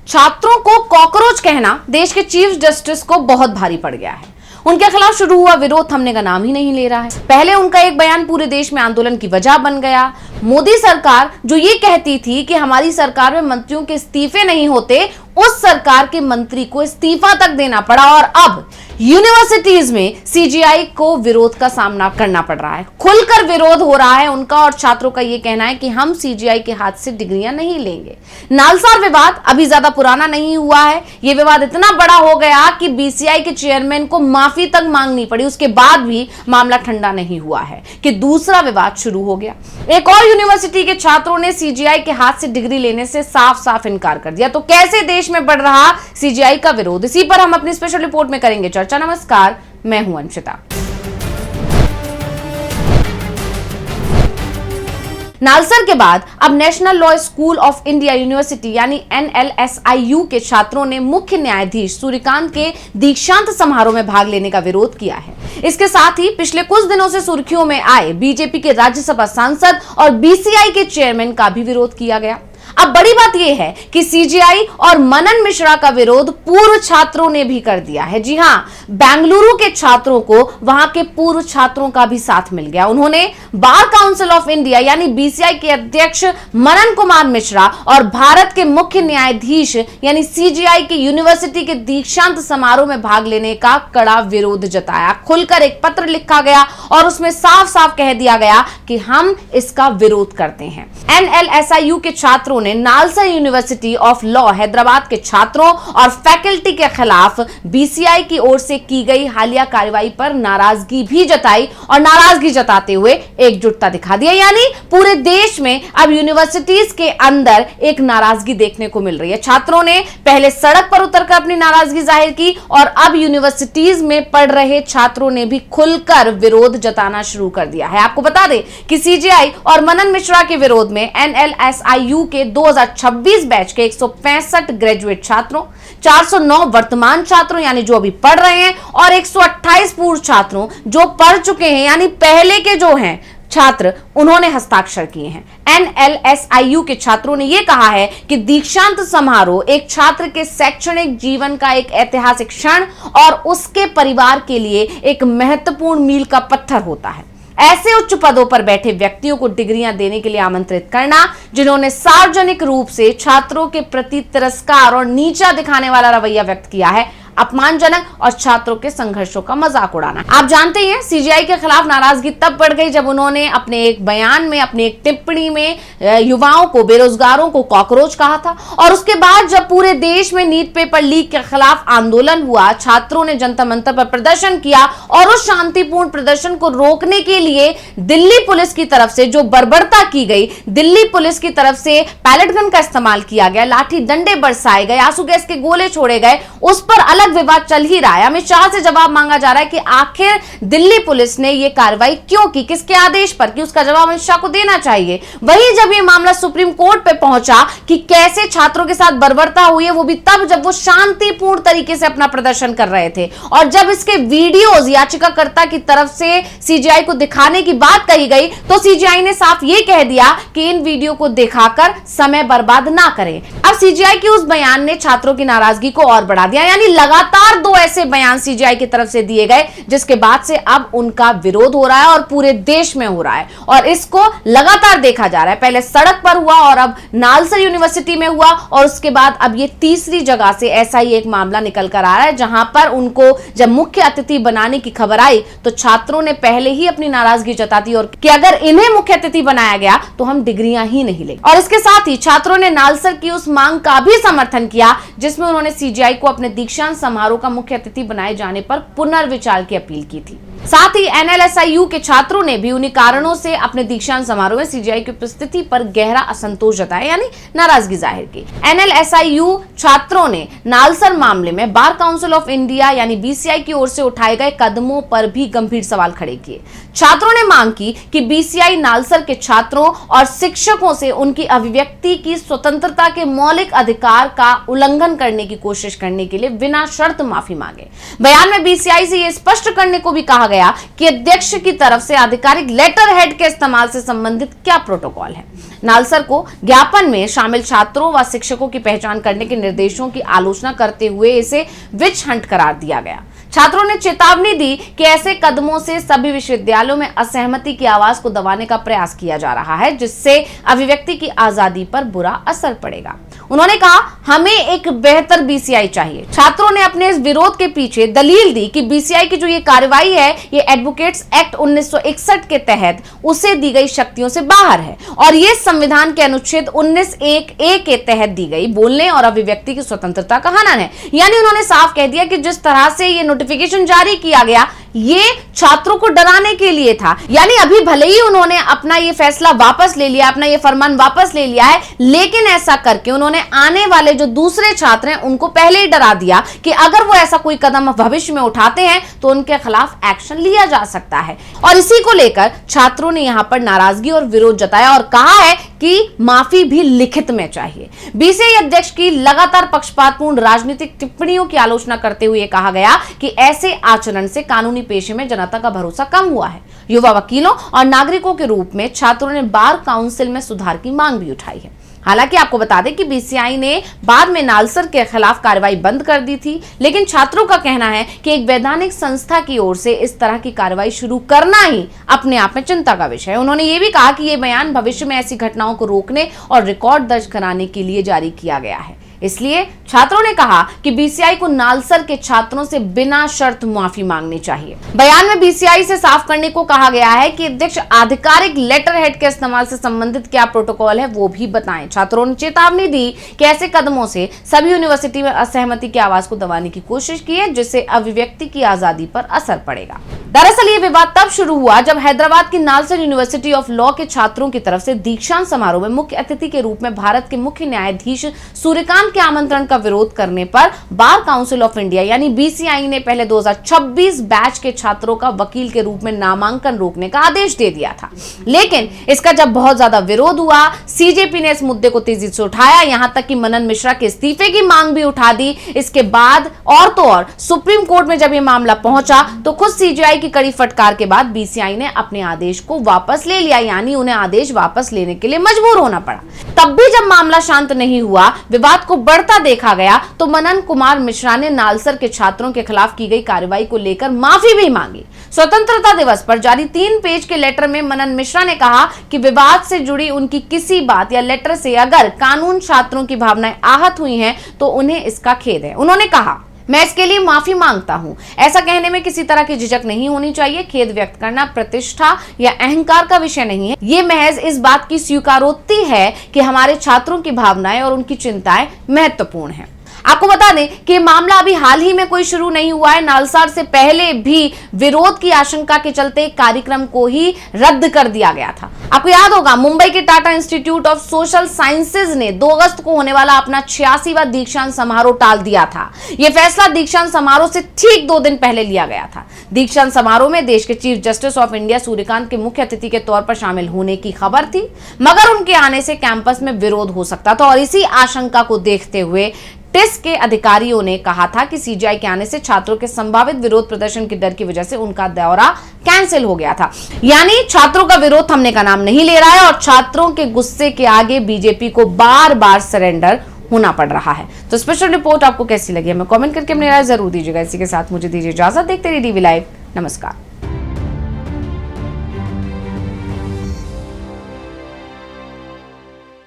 छात्रों को कॉकरोच कहना देश के चीफ जस्टिस को बहुत भारी पड़ गया है। उनके खिलाफ शुरू हुआ विरोध थमने का नाम ही नहीं ले रहा है। पहले उनका एक बयान पूरे देश में आंदोलन की वजह बन गया। मोदी सरकार जो ये कहती थी कि हमारी सरकार में मंत्रियों के इस्तीफे नहीं होते, उस सरकार के मंत्री को इस्तीफा तक देना पड़ा और अब यूनिवर्सिटीज में सीजीआई को विरोध का सामना करना पड़ रहा है। खुलकर विरोध हो रहा है उनका और छात्रों का यह कहना है कि हम सीजीआई के हाथ से डिग्रियां नहीं लेंगे। नालसार विवाद अभी ज्यादा पुराना नहीं हुआ है। यह विवाद इतना बड़ा हो गया कि बीसीआई के चेयरमैन को माफी तक मांगनी पड़ी। उसके बाद भी मामला ठंडा नहीं हुआ है कि दूसरा विवाद शुरू हो गया। एक और यूनिवर्सिटी के छात्रों ने सीजीआई के हाथ से डिग्री लेने से साफ साफ इनकार कर दिया। तो कैसे देश में बढ़ रहा सीजीआई का विरोध, इसी पर हम अपनी स्पेशल रिपोर्ट में करेंगे चर्चा। नमस्कार, मैं हूं अंशिता। नालसर के बाद अब national law school of India university यानी NLSIU के छात्रों ने मुख्य न्यायाधीश सूर्यकांत के दीक्षांत समारोह में भाग लेने का विरोध किया है। इसके साथ ही पिछले कुछ दिनों से सुर्खियों में आए बीजेपी के राज्यसभा सांसद और बीसीआई के चेयरमैन का भी विरोध किया गया। अब बड़ी बात यह है कि सीजीआई और मनन मिश्रा का विरोध पूर्व छात्रों ने भी कर दिया है। जी हां, बेंगलुरु के छात्रों को वहां के पूर्व छात्रों का भी साथ मिल गया। उन्होंने बार काउंसिल ऑफ इंडिया यानी बीसीआई के अध्यक्ष मनन कुमार मिश्रा और भारत के मुख्य न्यायाधीश यानी सीजीआई के यूनिवर्सिटी के दीक्षांत समारोह में भाग लेने का कड़ा विरोध जताया। खुलकर एक पत्र लिखा गया और उसमें साफ साफ कह दिया गया कि हम इसका विरोध करते हैं। NLSIU के छात्रों ने NALSAR university of law Hyderabad के छात्रों और फैकल्टी के खिलाफ बीसीआई की ओर से की गई हालिया कार्रवाई पर नाराजगी भी जताई और नाराजगी जताते हुए एकजुटता दिखा दिया। यानी पूरे देश में अब यूनिवर्सिटीज के अंदर एक नाराजगी देखने को मिल रही है। छात्रों ने पहले सड़क पर उतरकर अपनी नाराजगी जाहिर की और अब यूनिवर्सिटीज में पढ़ रहे छात्रों ने भी खुलकर विरोध जताना शुरू कर दिया है। आपको बता दें कि सीजीआई और मनन मिश्रा के विरोध में NLSIU के 2026 बैच के 165 ग्रेजुएट छात्रों, 409 वर्तमान छात्रों यानी जो अभी पढ़ रहे हैं और 128 पूर्व छात्रों जो पढ़ चुके हैं यानी पहले के जो हैं छात्र, उन्होंने हस्ताक्षर किए हैं। NLSIU के छात्रों ने यह कहा है कि दीक्षांत समारोह एक छात्र के शैक्षणिक जीवन का एक ऐतिहासिक क्षण और उसके परिवार के लिए एक महत्वपूर्ण मील का पत्थर होता है। ऐसे उच्च पदों पर बैठे व्यक्तियों को डिग्रियां देने के लिए आमंत्रित करना जिन्होंने सार्वजनिक रूप से छात्रों के प्रति तिरस्कार और नीचा दिखाने वाला रवैया व्यक्त किया है, अपमानजनक और छात्रों के संघर्षों का मजाक उड़ाना। आप जानते हैं सीजीआई के खिलाफ नाराजगी तब बढ़ गई जब उन्होंने अपने एक बयान में, अपनी एक टिप्पणी में युवाओं को, बेरोजगारों को कॉकरोच कहा था। और उसके बाद जब पूरे देश में नीट पेपर लीक के खिलाफ आंदोलन हुआ, छात्रों ने जनता मंतर पर प्रदर्शन किया और उस शांतिपूर्ण प्रदर्शन को रोकने के लिए दिल्ली पुलिस की तरफ से जो बर्बरता की गई, दिल्ली पुलिस की तरफ से पैलेट गन का इस्तेमाल किया गया, लाठी डंडे बरसाए गए, आंसू गैस के गोले छोड़े गए, उस पर अलग विवाद चल ही रहा है। अमित शाह से जवाब मांगा जा रहा है कि आखिर दिल्ली पुलिस ने यह कार्रवाई क्यों की, किसके आदेश पर की, उसका जवाब अमित शाह को देना चाहिए। वहीं जब यह मामला सुप्रीम कोर्ट पे पहुंचा कि कैसे छात्रों के साथ बर्बरता हुई है, वो भी तब जब वो शांतिपूर्ण तरीके से अपना प्रदर्शन कर रहे थे और जब इसके वीडियोज याचिकाकर्ता की तरफ से सीजीआई को दिखाने की बात कही गई तो सीजीआई ने साफ ये कह दिया कि इन वीडियो को दिखाकर समय बर्बाद ना करें। अब सीजीआई के उस बयान ने छात्रों की नाराजगी को और बढ़ा दिया। यानी लगातार दो ऐसे बयान सीजीआई की तरफ से दिए गए जिसके बाद से अब उनका विरोध हो रहा है और पूरे देश में हो रहा है और इसको लगातार देखा जा रहा है। पहले सड़क पर हुआ और अब नालसर यूनिवर्सिटी में हुआ और उसके बाद अब ये तीसरी जगह से ऐसा ही एक मामला निकल कर आ रहा है जहां पर उनको जब मुख्य अतिथि बनाने की खबर आई तो छात्रों ने पहले ही अपनी नाराजगी जता दी और कि अगर इन्हें मुख्य अतिथि बनाया गया तो हम डिग्रियां ही नहीं लेंगे। और इसके साथ ही छात्रों ने नालसर की उस मांग का भी समर्थन किया जिसमें उन्होंने सीजीआई को अपने दीक्षांत समारोह का मुख्य अतिथि बनाए जाने पर पुनर्विचार की अपील की थी। साथ ही NLSIU के छात्रों ने भी उन्हीं कारणों से अपने दीक्षांत समारोह में सीजीआई की उपस्थिति पर गहरा असंतोष जताया यानी नाराजगी जाहिर की। NLSIU छात्रों ने नालसर मामले में बार काउंसिल ऑफ इंडिया यानी बीसीआई की ओर से उठाए गए कदमों पर भी गंभीर सवाल खड़े किए। छात्रों ने मांग की कि बीसीआई नालसर के छात्रों और शिक्षकों से उनकी अभिव्यक्ति की स्वतंत्रता के मौलिक अधिकार का उल्लंघन करने की कोशिश करने के लिए बिना शर्त माफी मांगे। बयान में बीसीआई से यह स्पष्ट करने को भी कहा गया गया कि अध्यक्ष की तरफ से आधिकारिक लेटर हेड के इस्तेमाल से संबंधित क्या प्रोटोकॉल है। नालसर को ज्ञापन में शामिल छात्रों व शिक्षकों की पहचान करने के निर्देशों की आलोचना करते हुए इसे विच हंट करार दिया गया। छात्रों ने चेतावनी दी कि ऐसे कदमों से सभी विश्वविद्यालयों में असहमति की आवाज को दबाने का प्रयास किया जा रहा है, जिससे अभिव्यक्ति की आजादी पर बुरा असर पड़ेगा। उन्होंने कहा, हमें एक बेहतर बीसीआई चाहिए। छात्रों ने अपने इस विरोध के पीछे दलील दी कि बीसीआई की जो ये कार्रवाई है, ये एडवोकेट्स एक्ट 1961 के तहत उसे दी गई शक्तियों से बाहर है और ये संविधान के अनुच्छेद 19(1)(a) के तहत दी गई बोलने और अभिव्यक्ति की स्वतंत्रता का हनन है। यानी उन्होंने साफ कह दिया कि जिस तरह से ये नोटिफिकेशन जारी किया गया, ये छात्रों को डराने के लिए था। यानी अभी भले ही उन्होंने अपना ये फैसला वापस ले लिया, अपना ये फरमान वापस ले लिया है, लेकिन ऐसा करके उन्होंने आने वाले जो दूसरे छात्र हैं उनको पहले ही डरा दिया कि अगर वो ऐसा कोई कदम भविष्य में उठाते हैं तो उनके खिलाफ एक्शन लिया जा सकता है। और इसी को लेकर छात्रों ने यहां पर नाराजगी और विरोध जताया और कहा है कि माफी भी लिखित में चाहिए। बीसीआई अध्यक्ष की लगातार पक्षपातपूर्ण राजनीतिक टिप्पणियों की आलोचना करते हुए कहा गया कि ऐसे आचरण से कानूनी पेशे में जनता का भरोसा कम हुआ है। युवा वकीलों और नागरिकों के रूप में छात्रों ने बार काउंसिल में सुधार की मांग भी उठाई है। हालांकि आपको बता दें कि बीसीआई ने बाद में नालसर के खिलाफ कार्रवाई बंद कर दी थी, लेकिन छात्रों का कहना है कि एक वैधानिक संस्था की ओर से इस तरह की कार्रवाई शुरू करना ही अपने आप में चिंता का विषय है। उन्होंने ये भी कहा कि ये बयान भविष्य में ऐसी घटनाओं को रोकने और रिकॉर्ड दर्ज कराने के लिए जारी किया गया है। इसलिए छात्रों ने कहा कि बीसीआई को नालसर के छात्रों से बिना शर्त माफी मांगनी चाहिए। बयान में बीसीआई से साफ करने को कहा गया है कि अध्यक्ष आधिकारिक लेटर हेड के इस्तेमाल से संबंधित क्या प्रोटोकॉल है वो भी बताएं। छात्रों ने चेतावनी दी कि ऐसे कदमों से सभी यूनिवर्सिटी में असहमति की आवाज को दबाने की कोशिश की है, जिससे अभिव्यक्ति की आजादी पर असर पड़ेगा। दरअसल ये विवाद तब शुरू हुआ जब हैदराबाद की नालसर यूनिवर्सिटी ऑफ लॉ के छात्रों की तरफ से दीक्षांत समारोह में मुख्य अतिथि के रूप में भारत के मुख्य न्यायाधीश सूर्यकांत के आमंत्रण का विरोध करने पर बार काउंसिल ऑफ इंडिया यानी बीसीआई ने पहले 2026 बैच के छात्रों का वकील के रूप में नामांकन रोकने का आदेश दे दिया था। लेकिन इसका जब बहुत ज्यादा विरोध हुआ, सीजेपी ने इस मुद्दे को तेजी से उठाया, यहां तक कि मनन मिश्रा के इस्तीफे की मांग भी उठा दी। इसके बाद और तो और सुप्रीम कोर्ट में जब यह मामला पहुंचा तो खुद सीजेआई की कड़ी फटकार के बाद बीसीआई ने अपने आदेश को वापस ले लिया, यानी उन्हें आदेश वापस लेने के लिए मजबूर होना पड़ा। तब भी जब मामला शांत नहीं हुआ, विवाद को बढ़ता देखा गया, तो मनन कुमार मिश्रा ने नालसर के छात्रों के खिलाफ की गई कार्रवाई को लेकर माफी भी मांगी। स्वतंत्रता दिवस पर जारी 3 पेज के लेटर में मनन मिश्रा ने कहा कि विवाद से जुड़ी उनकी किसी बात या लेटर से अगर कानून छात्रों की भावनाएं आहत हुई हैं तो उन्हें इसका खेद है। उन्होंने कहा, मैं इसके लिए माफी मांगता हूं। ऐसा कहने में किसी तरह की झिझक नहीं होनी चाहिए। खेद व्यक्त करना प्रतिष्ठा या अहंकार का विषय नहीं है। ये महज इस बात की स्वीकारोक्ति है कि हमारे छात्रों की भावनाएं और उनकी चिंताएं महत्वपूर्ण हैं। आपको बता दें कि मामला अभी हाल ही में कोई शुरू नहीं हुआ है। नालसर से पहले भी विरोध की आशंका के चलते कार्यक्रम को ही रद्द कर दिया गया था। आपको याद होगा, मुंबई के Tata institute of social sciences ने 2 अगस्त को होने वाला अपना 86वां दीक्षांत समारोह टाल दिया था। यह फैसला दीक्षांत समारोह से ठीक 2 दिन पहले लिया गया था। दीक्षांत समारोह में देश के chief justice of India Suryakant के मुख्य अतिथि के तौर पर शामिल होने की खबर थी, मगर उनके आने से कैंपस में विरोध हो सकता था और इसी आशंका को देखते हुए टिस के अधिकारियों ने कहा था कि सीजेआई के आने से छात्रों के संभावित विरोध प्रदर्शन के डर की वजह से उनका दौरा कैंसिल हो गया था। यानी छात्रों का विरोध थमने का नाम नहीं ले रहा है और छात्रों के गुस्से के आगे बीजेपी को बार-बार सरेंडर होना पड़ रहा है। तो स्पेशल रिपोर्ट आपको कैसी लगी हमें कमेंट करके अपनी राय जरूर दीजिएगा। इसी के साथ मुझे दीजिए इजाजत। देखते रहिए डीवी लाइव। नमस्कार।